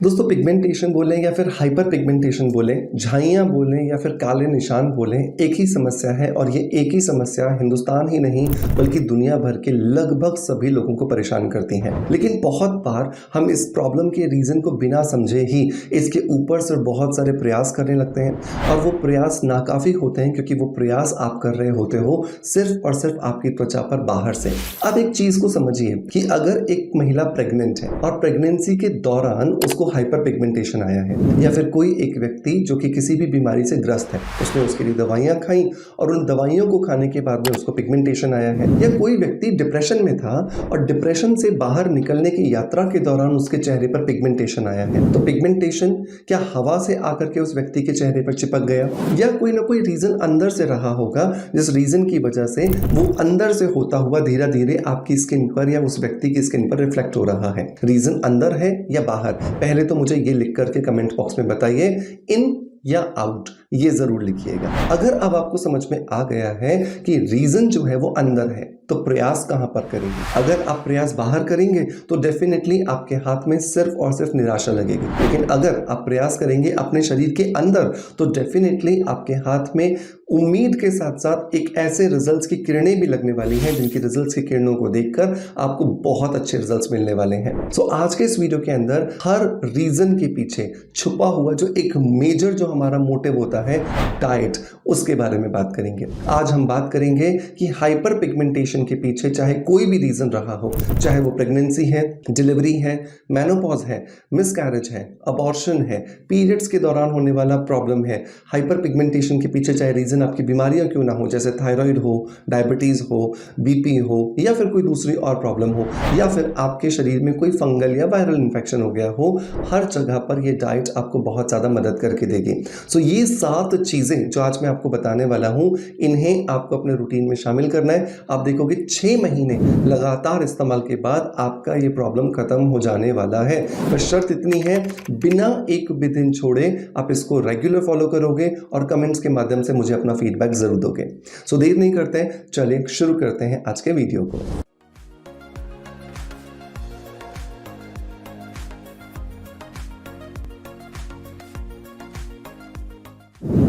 दोस्तों पिगमेंटेशन बोलें या फिर हाइपर पिगमेंटेशन बोलें, झाइयाँ बोलें या फिर काले निशान बोलें, एक ही समस्या है और ये एक ही समस्या हिंदुस्तान ही नहीं बल्कि दुनिया भर के लगभग सभी लोगों को परेशान करती है। लेकिन बहुत बार हम इस प्रॉब्लम के रीज़न को बिना समझे ही इसके ऊपर से बहुत सारे प्रयास करने लगते हैं और वो प्रयास नाकाफ़ी होते हैं क्योंकि वो प्रयास आप कर रहे होते हो सिर्फ और सिर्फ आपकी त्वचा पर बाहर से। अब एक चीज़ को समझिए कि अगर एक महिला प्रेग्नेंट है और प्रेगनेंसी के दौरान उसको हाइपर पिगमेंटेशन आया है या फिर कोई एक व्यक्ति जो कि किसी भी बीमारी से ग्रस्त है, उसने उसके लिए दवाइयां खाई और उन दवाइयों को खाने के बाद में उसको पिगमेंटेशन आया है, या कोई व्यक्ति डिप्रेशन में था और डिप्रेशन से बाहर निकलने की यात्रा के दौरान उसके चेहरे पर पिगमेंटेशन आया है, तो पिगमेंटेशन क्या हवा से आकर के उस व्यक्ति के चेहरे पर चिपक गया या कोई ना कोई रीजन अंदर से रहा होगा जिस रीजन की वजह से वो अंदर से होता हुआ धीरे धीरे आपकी स्किन पर या उस व्यक्ति की स्किन पर रिफ्लेक्ट हो रहा है। रीजन अंदर है या बाहर? पहले तो मुझे ये लिख करके कमेंट बॉक्स में बताइए, इन या आउट, ये जरूर लिखिएगा। अगर अब आपको समझ में आ गया है कि रीजन जो है वो अंदर है, तो प्रयास कहां पर करेंगे? अगर आप प्रयास बाहर करेंगे तो डेफिनेटली आपके हाथ में सिर्फ और सिर्फ निराशा लगेगी, लेकिन अगर आप प्रयास करेंगे अपने शरीर के अंदर तो डेफिनेटली आपके हाथ में उम्मीद के साथ साथ एक ऐसे रिजल्ट्स की किरणें भी लगने वाली हैं जिनकी रिजल्ट्स की किरणों को देखकर आपको बहुत अच्छे रिजल्ट्स मिलने वाले हैं। सो आज के इस वीडियो के अंदर हर रीजन के पीछे छुपा हुआ जो एक मेजर जो हमारा मोटिव होता है डाइट, उसके बारे में बात करेंगे। आज हम बात करेंगे कि हाइपर पिगमेंटेशन के पीछे चाहे कोई भी रीजन रहा हो, चाहे वो प्रेगनेंसी है, डिलीवरी है, मेनोपॉज है, मिसकैरेज है, अबॉर्शन है, पीरियड्स के दौरान होने वाला प्रॉब्लम है, हाइपर पिगमेंटेशन के पीछे चाहे रीजन आपकी बीमारियां क्यों ना हो, जैसे थायराइड हो, डायबिटीज हो, बीपी हो या फिर कोई दूसरी और प्रॉब्लम हो, या फिर आपके शरीर में कोई फंगल या वायरल इन्फेक्शन हो गया हो, हर जगह पर ये डाइट आपको बहुत ज़्यादा मदद करके देगी। सो ये 7 चीज़ें जो आज मैं आपको बताने वाला हूँ, इन्हें आपको अपने रूटीन में शामिल करना है। आप देखोगे 6 महीने लगातार इस्तेमाल के बाद आपका ये प्रॉब्लम खत्म हो जाने वाला है। बस शर्त इतनी है, बिना एक भी दिन छोड़े आप इसको रेगुलर फॉलो करोगे और कमेंट्स के माध्यम से मुझे अपना फीडबैक जरूर दोगे। सो देर नहीं करते हैं, चलिए शुरू करते हैं आज के वीडियो को।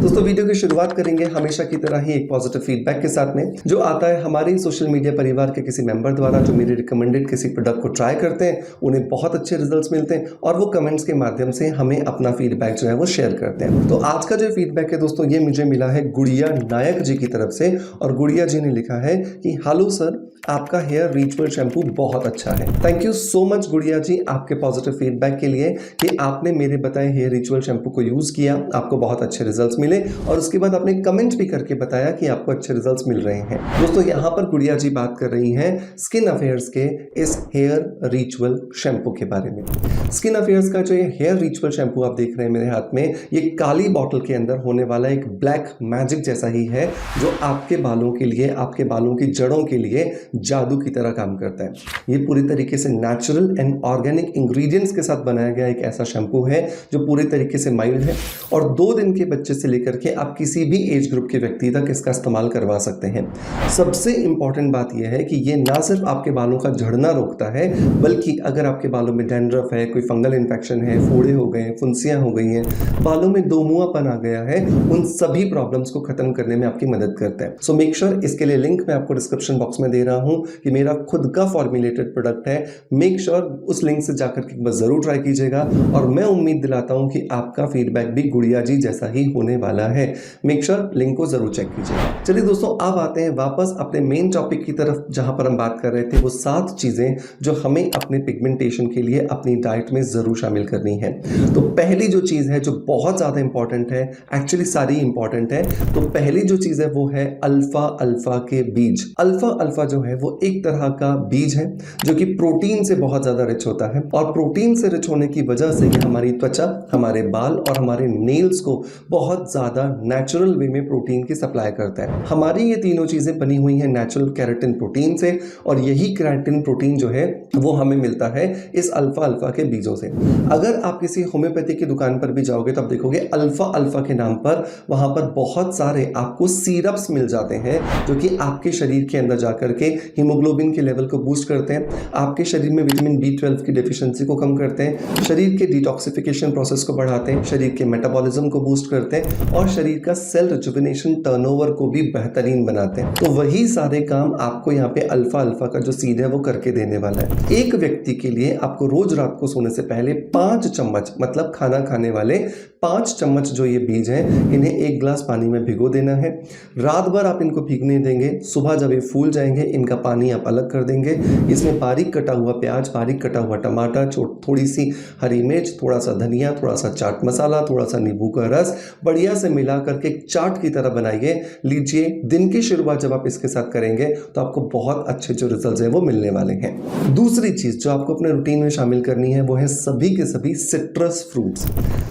दोस्तों वीडियो की शुरुआत करेंगे हमेशा की तरह ही एक पॉजिटिव फीडबैक के साथ में, जो आता है हमारे सोशल मीडिया परिवार के किसी मेंबर द्वारा जो मेरे रिकमेंडेड किसी प्रोडक्ट को ट्राई करते हैं, उन्हें बहुत अच्छे रिजल्ट्स मिलते हैं और वो कमेंट्स के माध्यम से हमें अपना फीडबैक जो है वो शेयर करते हैं। तो आज का जो फीडबैक है दोस्तों, ये मुझे मिला है गुड़िया नायक जी की तरफ से, और गुड़िया जी ने लिखा है कि हेलो सर, आपका हेयर रिचुअल शैम्पू बहुत अच्छा है। थैंक यू सो मच गुड़िया जी आपके पॉजिटिव फीडबैक के लिए कि आपने मेरे बताए हेयर रिचुअल शैम्पू को यूज किया, आपको बहुत अच्छे रिजल्ट्स मिले और उसके बाद आपने कमेंट भी करके बताया कि आपको अच्छे रिजल्ट्स मिल रहे हैं। दोस्तों यहाँ पर गुड़िया जी बात कर रही हैं स्किन अफेयर्स के इस हेयर रिचुअल शैम्पू के बारे में। स्किन अफेयर्स का जो ये हेयर रिचुअल शैम्पू आप देख रहे हैं मेरे हाथ में, ये काली बॉटल के अंदर होने वाला एक ब्लैक मैजिक जैसा ही है जो आपके बालों के लिए, आपके बालों की जड़ों के लिए जादू की तरह काम करता है। ये पूरी तरीके से नेचुरल एंड ऑर्गेनिक इंग्रेडिएंट्स के साथ बनाया गया एक ऐसा शैम्पू है जो पूरी तरीके से माइल्ड है और 2 दिन के बच्चे से लेकर के आप किसी भी एज ग्रुप के व्यक्ति तक इसका इस्तेमाल करवा सकते हैं। सबसे इंपॉर्टेंट बात यह है कि ये ना सिर्फ आपके बालों का झड़ना रोकता है, बल्कि अगर आपके बालों में डैंड्रफ है, कोई फंगल इन्फेक्शन है, फोड़े हो गए हैं, फुंसियां हो गई हैं, बालों में दोमुआपन आ गया है, उन सभी प्रॉब्लम्स को खत्म करने में आपकी मदद करता है। सो मेक श्योर, इसके लिए लिंक मैं आपको डिस्क्रिप्शन बॉक्स में दे रहा हूं कि मेरा खुद का फॉर्मुलेटेड प्रोडक्ट है। मेक श्योर उस लिंक से जाकर के बस जरूर ट्राई कीजिएगा और मैं उम्मीद दिलाता हूं कि आपका फीडबैक भी गुड़िया जी जैसा ही होने वाला है। मेक श्योर लिंक को जरूर चेक कीजिएगा। चलिए दोस्तों, अब आते हैं वापस अपने मेन टॉपिक की तरफ, जहां पर हम बात कर रहे थे वो 7 चीजें जो हमें अपने पिगमेंटेशन के लिए अपनी डाइट में जरूर शामिल करनी है। तो पहली जो चीज है जो बहुत ज्यादा इंपॉर्टेंट है, एक्चुअली सारी इंपॉर्टेंट है, तो पहली जो चीज है वो है अल्फा अल्फा के बीज। अल्फा अल्फा जो है वो एक तरह का बीज है जो कि प्रोटीन से बहुत ज्यादा रिच होता है और प्रोटीन से रिच होने की वजह से ये हमारी त्वचा, हमारे बाल और हमारे नेल्स को बहुत ज्यादा नेचुरल वे में प्रोटीन की सप्लाई करता है। हमारी ये तीनों चीजें बनी हुई हैं नेचुरल केराटिन प्रोटीन से और यही केराटिन प्रोटीन जो है वो हमें मिलता है इस अल्फा अल्फा के बीजों से। अगर आप किसी होम्योपैथी की दुकान पर भी जाओगे तो आप देखोगे अल्फा अल्फा के नाम पर वहां पर बहुत सारे आपको सिरप्स मिल जाते हैं जो कि आपके शरीर के अंदर जाकर के हीमोग्लोबिन के लेवल को बूस्ट करते हैं, आपके शरीर में विटामिन B12 की डेफिशिएंसी को कम करते हैं, शरीर के डिटॉक्सिफिकेशन प्रोसेस को बढ़ाते हैं, शरीर के मेटाबॉलिज्म को बूस्ट करते हैं और शरीर का सेल रिजुविनेशन टर्नओवर को भी बेहतरीन बनाते हैं। तो वही सारे काम आपको यहाँ पे अल्फा अल्फा का जो सीड है वो करके देने वाला है। एक व्यक्ति के लिए आपको रोज रात को सोने से पहले 5 चम्मच, मतलब खाना खाने वाले 5 चम्मच जो ये बीज हैं, इन्हें 1 ग्लास पानी में भिगो देना है। रात भर आप इनको भीगने देंगे, सुबह जब ये फूल जाएंगे इनका पानी आप अलग कर देंगे। इसमें बारीक कटा हुआ प्याज, बारीक कटा हुआ टमाटर, थोड़ी सी हरी मिर्च, थोड़ा सा धनिया, थोड़ा सा चाट मसाला, थोड़ा सा नींबू का रस बढ़िया से मिला करके एक चाट की तरह बनाइए, लीजिए। दिन की शुरुआत जब आप इसके साथ करेंगे तो आपको बहुत अच्छे जो रिजल्ट्स हैं वो मिलने वाले हैं। दूसरी चीज जो आपको अपने रूटीन में शामिल करनी है वो है सभी के सभी सिट्रस फ्रूट्स,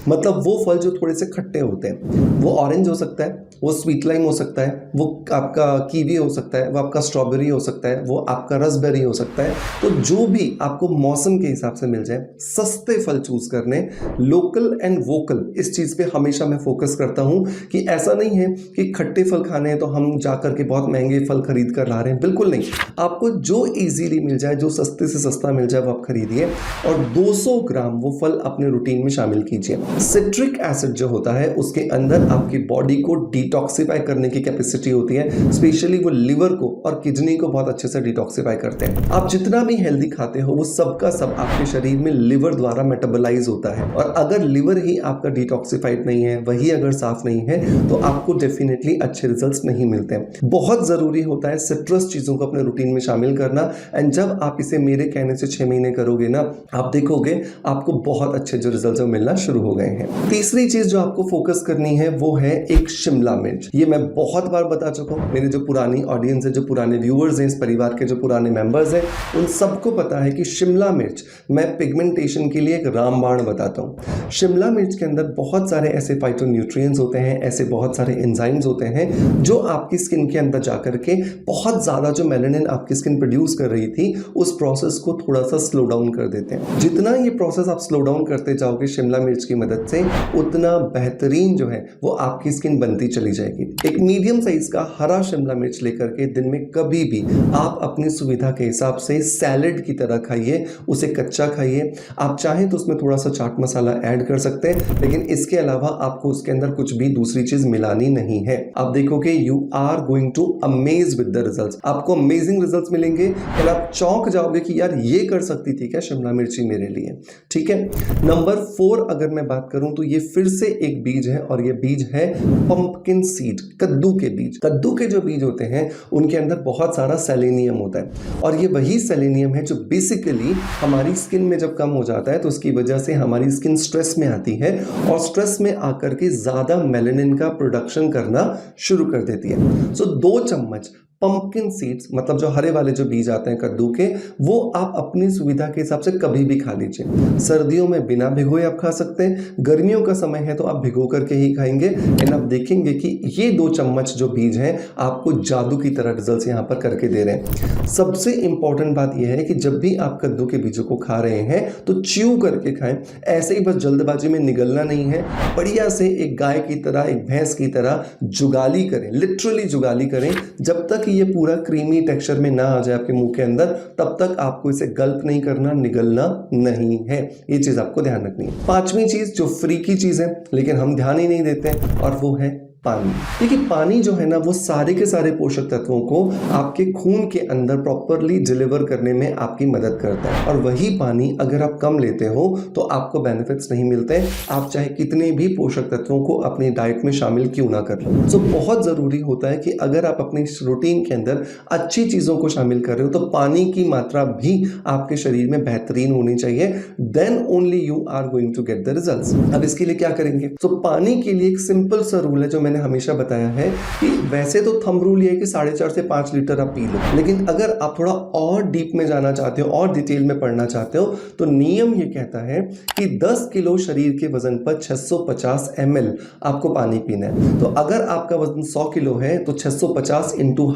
मतलब वो फल जो थोड़े से खट्टे होते हैं। वो ऑरेंज हो सकता है, वो स्वीट लाइम हो सकता है, वो आपका कीवी हो सकता है, वो आपका स्ट्रॉबेरी हो सकता है, वो आपका रसबेरी हो सकता है। तो जो भी आपको मौसम के हिसाब से मिल जाए, सस्ते फल चूज करने, लोकल एंड वोकल, इस चीज पे हमेशा मैं फोकस करता हूं कि ऐसा नहीं है कि खट्टे फल खाने हैं तो हम जाकर के बहुत महंगे फल खरीद कर ला रहे हैं, बिल्कुल नहीं। आपको जो इजीली मिल जाए, जो सस्ते से सस्ता मिल जाए वो आप खरीदिए और 200 ग्राम वो फल अपने रूटीन में शामिल कीजिए। सिट्रिक एसिड जो होता है उसके अंदर आपकी बॉडी को डिटॉक्सिफाई करने की कैपेसिटी होती है, स्पेशली वो लिवर को और किडनी को बहुत अच्छे से डिटॉक्सिफाई करते हैं। आप जितना भी हेल्दी खाते हो वो सबका सब आपके शरीर में लिवर द्वारा मेटाबोलाइज होता है और अगर लिवर ही आपका डिटॉक्सिफाइड नहीं है, वही अगर साफ नहीं है, तो आपको डेफिनेटली अच्छे रिजल्ट्स नहीं मिलते हैं। बहुत जरूरी होता है सिट्रस चीजों को अपने रूटीन में शामिल करना एंड जब आप इसे मेरे कहने से 6 महीने करोगे ना, आप देखोगे आपको बहुत अच्छे जो रिजल्ट्स मिलना शुरू हो गए हैं। तीसरी चीज जो आपको फोकस करनी है वो है एक शिमला मिर्च। ये मैं बहुत बार बता चुका हूँ, मेरे जो पुरानी ऑडियंस है, जो पुराने व्यूअर्स हैं, इस परिवार के जो पुराने मेंबर्स हैं, उन सबको पता है कि शिमला मिर्च मैं पिगमेंटेशन के लिए एक रामबाण बताता हूँ। शिमला मिर्च के अंदर बहुत सारे ऐसे फाइटोन्यूट्रिएंट्स होते हैं, ऐसे बहुत सारे एंजाइम्स होते हैं जो आपकी स्किन के अंदर जाकर के बहुत ज्यादा जो मेलानिन आपकी स्किन प्रोड्यूस कर रही थी उस प्रोसेस को थोड़ा सा स्लो डाउन कर देते हैं। जितना ये प्रोसेस आप स्लो डाउन करते जाओगे शिमला मिर्च की मदद से, उतना बेहतरीन जो है वो आपकी स्किन बनती चली जाएगी। एक मीडियम साइज का हरा शिमला मिर्च लेकर के दिन में कभी भी आप अपनी सुविधा के हिसाब से सैलेड की तरह खाइए, उसे कच्चा खाइए। आप चाहें तो उसमें थोड़ा सा चाट मसाला ऐड कर सकते हैं, लेकिन इसके अलावा आपको उसके अंदर कुछ भी दूसरी चीज मिलानी नहीं है। आप देखोगे you are going to amaze with the results, आपको अमेजिंग रिजल्ट्स मिलेंगे और आप चौंक जाओगे कि यार ये कर सकती थी क्या शिमला मिर्ची मेरे लिए। ठीक है। नंबर 4 अगर मैं बात करूं तो ये फिर से एक बीज है और ये बीज है पंपकिन सीड, कद्दू के बीज। कद्दू के जो बीज होते हैं उनके अंदर बहुत सारा सेलेनियम होता है और ये वही सेलेनियम है जो बेसिकली हमारी स्किन में जब कम हो जाता है तो उसकी वजह से हमारी स्किन स्ट्रेस में आती है और स्ट्रेस में आकर के ज्यादा मेलानिन का प्रोडक्शन करना शुरू कर देती है। सो 2 चम्मच पंपकिन सीड्स, मतलब जो हरे वाले जो बीज आते हैं कद्दू के, वो आप अपनी सुविधा के हिसाब से कभी भी खा लीजिए। सर्दियों में बिना भिगोए आप खा सकते हैं, गर्मियों का समय है तो आप भिगो करके ही खाएंगे एंड आप देखेंगे कि ये 2 चम्मच जो बीज हैं आपको जादू की तरह रिजल्ट्स यहाँ पर करके दे रहे हैं। सबसे इंपॉर्टेंट बात यह है कि जब भी आप कद्दू के बीजों को खा रहे हैं तो च्यू करके खाएं, ऐसे ही बस जल्दबाजी में निगलना नहीं है। बढ़िया से एक गाय की तरह, एक भैंस की तरह जुगाली करें, लिटरली जुगाली करें। जब तक ये पूरा क्रीमी टेक्सचर में ना आ जाए आपके मुंह के अंदर, तब तक आपको इसे गल्प नहीं करना, निगलना नहीं है। ये चीज आपको ध्यान रखनी है। 5वीं चीज जो फ्री की चीज है लेकिन हम ध्यान ही नहीं देते और वो है पानी। देखिए पानी जो है ना वो सारे के सारे पोषक तत्वों को आपके खून के अंदर प्रॉपरली डिलीवर करने में आपकी मदद करता है और वही पानी अगर आप कम लेते हो तो आपको बेनिफिट्स नहीं मिलते, आप चाहे कितने भी पोषक तत्वों को अपनी डाइट में शामिल क्यों ना कर लो। तो बहुत जरूरी होता है कि अगर आप अपनी रूटीन के अंदर अच्छी चीजों को शामिल कर रहे हो तो पानी की मात्रा भी आपके शरीर में बेहतरीन होनी चाहिए, then only you are going to get the results. अब इसके लिए क्या करेंगे? तो पानी के लिए एक सिंपल सा रूल है जो मैंने हमेशा बताया है कि वैसे तो थंब रूल ये है कि 4.5 से 5 लीटर आप पी लो, लेकिन अगर आप थोड़ा और डीप में जाना चाहते हो और डिटेल में पढ़ना चाहते हो तो नियम ये कहता है कि 10 किलो शरीर के वजन पर 650 ml आपको पानी पीना है। तो अगर आपका वजन 100 किलो है तो 650 इंटू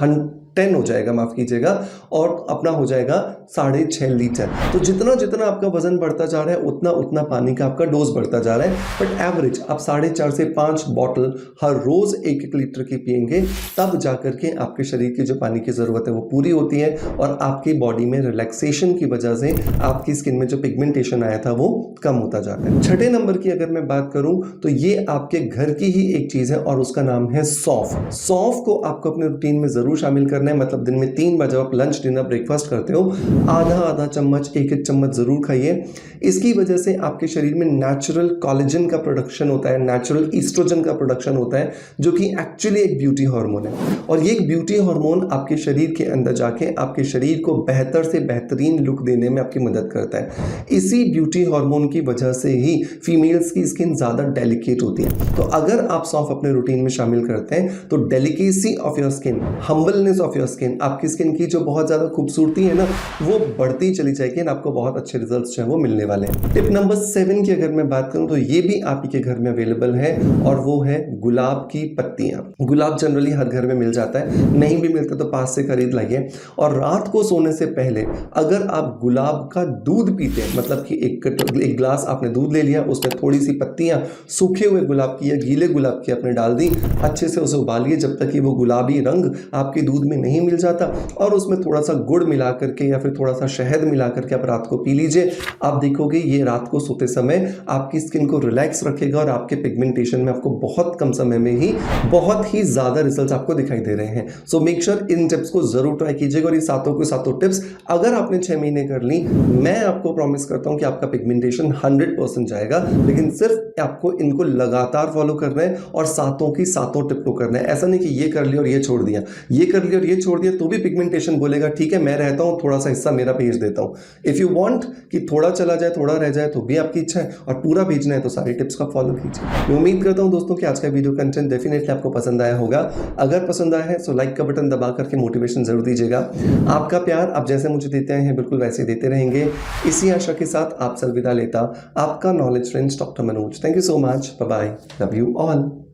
10 हो जाएगा, माफ़ कीजिएगा, और अपना हो जाएगा 6.5 लीटर। तो जितना जितना आपका वजन बढ़ता जा रहा है उतना उतना पानी का आपका डोज बढ़ता जा रहा है। बट एवरेज आप 4.5 से 5 बॉटल हर रोज़ 1-1 लीटर की पिएंगे, तब जाकर के आपके शरीर की जो पानी की ज़रूरत है वो पूरी होती है और आपकी बॉडी में रिलैक्सेशन की वजह से आपकी स्किन में जो पिगमेंटेशन आया था वो कम होता जाता है। छठे नंबर की अगर मैं बात करूं तो ये आपके घर की ही एक चीज़ है और उसका नाम है सौंफ। सौंफ को आपको अपने रूटीन में ज़रूर शामिल करना है। मतलब दिन में 3 बार जब आप लंच, डिनर, ब्रेकफास्ट करते हो, आधा आधा चम्मच, 1-1 चम्मच ज़रूर खाइए। इसकी वजह से आपके शरीर में नेचुरल कोलेजन का प्रोडक्शन होता है, नेचुरल ईस्ट्रोजन का प्रोडक्शन होता है, जो कि एक्चुअली एक ब्यूटी हार्मोन है। और ये एक ब्यूटी हार्मोन आपके शरीर के अंदर जाके आपके शरीर को बेहतर से बेहतरीन लुक देने में आपकी मदद करता है। इसी ब्यूटी हार्मोन की वजह से ही फीमेल्स की स्किन ज़्यादा डेलिकेट होती है। तो अगर आप सौंफ अपने रूटीन में शामिल करते हैं तो delicacy of your skin, humbleness of your skin, आपकी स्किन की जो बहुत ज़्यादा खूबसूरती है ना, वो बढ़ती चली जाएगी और आपको बहुत अच्छे रिजल्ट्स जो है वो मिलने वाले हैं। टिप नंबर 7 की अगर मैं बात करूं तो ये भी आप ही के घर में अवेलेबल है और वो है गुलाब की पत्तियां। गुलाब जनरली हर घर में मिल जाता है, नहीं भी मिलता तो पास से खरीद लाइए। और रात को सोने से पहले अगर आप गुलाब का दूध पीते हैं, मतलब कि एक ग्लास आपने दूध ले लिया, उसमें थोड़ी सी पत्तियां सूखे हुए गुलाब की या गीले गुलाब की आपने डाल दी, अच्छे से उसे उबालिए जब तक कि वो गुलाबी रंग आपके दूध में नहीं मिल जाता, और उसमें थोड़ा सा गुड़ मिला करके या फिर थोड़ा सा शहद मिला करके आप रात को पी लीजिए। आप देखोगे ये रात को सोते समय आपकी स्किन को रिलैक्स रखेगा और आपके पिगमेंटेशन में आपको बहुत कम समय में ही बहुत ही ज़्यादा रिजल्ट आपको दिखाई दे रहे हैं। So make sure in tips को ज़रूर ट्राई कीजिएगा और ये सातों के सातों टिप्स अगर आपने 6 महीने कर ली, मैं आपको प्रॉमिस करता हूँ कि आपका पिगमेंटेशन 100% जाएगा। लेकिन सिर्फ आपको इनको लगातार फॉलो करना है और सातों की सातों टिप को करना है। ऐसा नहीं कि ये कर लिया और ये छोड़ दिया, ये कर लिया और ये छोड़ दिया तो भी पिगमेंटेशन बोलेगा ठीक है मैं रहता हूँ, थोड़ा सा हिस्सा मेरा भेज देता हूँ। इफ़ यू वांट कि थोड़ा चला जाए, थोड़ा रह जाए, तो भी आपकी इच्छा है, और पूरा भेजना है तो सारी टिप्स का फॉलो कीजिए। मैं उम्मीद करता हूँ दोस्तों कि आज का वीडियो कंटेंट डेफिनेटली आपको पसंद आया होगा। अगर पसंद आया है तो लाइक का बटन दबा करके मोटिवेशन जरूर दीजिएगा। आपका प्यार आप जैसे मुझे देते हैं बिल्कुल वैसे देते रहेंगे। इसी आशा के साथ आपसे अलविदा लेता आपका knowledge friends doctor Manoj. Thank you so much, bye bye, love you all.